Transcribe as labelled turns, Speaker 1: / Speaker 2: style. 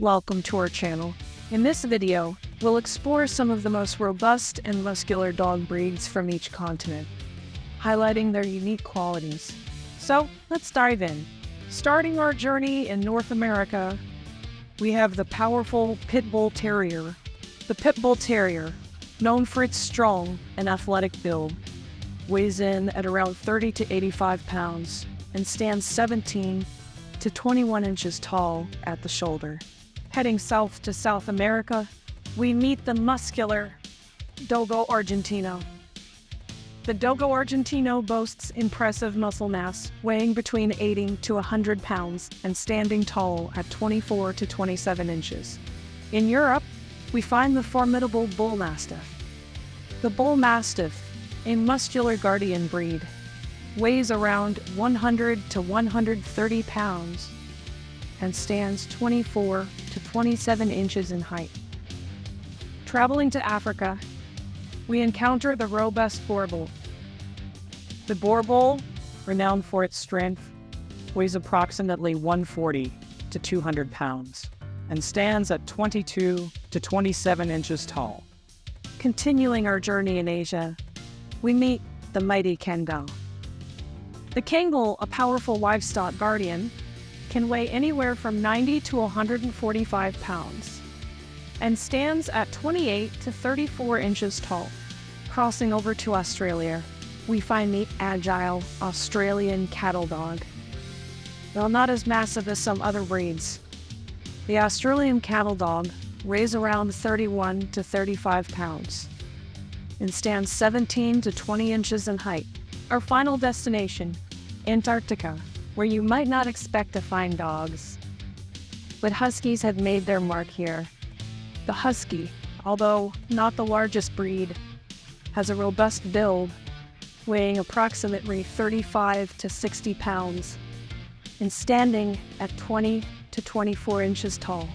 Speaker 1: Welcome to our channel. In this video, we'll explore some of the most robust and muscular dog breeds from each continent, highlighting their unique qualities. So let's dive in. Starting our journey in North America, we have the powerful Pit Bull Terrier. The Pit Bull Terrier, known for its strong and athletic build, weighs in at around 30 to 85 pounds and stands 17 to 21 inches tall at the shoulder. Heading south to South America, we meet the muscular Dogo Argentino. The Dogo Argentino boasts impressive muscle mass, weighing between 80 to 100 pounds and standing tall at 24 to 27 inches. In Europe, we find the formidable Bull Mastiff. The Bull Mastiff, a muscular guardian breed, weighs around 100 to 130 pounds and stands 24 to 27 inches in height. Traveling to Africa, we encounter the robust Boer Bull. The Boer Bull, renowned for its strength, weighs approximately 140 to 200 pounds and stands at 22 to 27 inches tall. Continuing our journey in Asia, we meet the mighty Kangal. The Kangal, a powerful livestock guardian, can weigh anywhere from 90 to 145 pounds and stands at 28 to 34 inches tall. Crossing over to Australia, we find the agile Australian cattle dog. While not as massive as some other breeds, the Australian cattle dog weighs around 31 to 35 pounds and stands 17 to 20 inches in height. Our final destination, Antarctica, where you might not expect to find dogs, but huskies have made their mark here. The husky, although not the largest breed, has a robust build, weighing approximately 35 to 60 pounds and standing at 20 to 24 inches tall.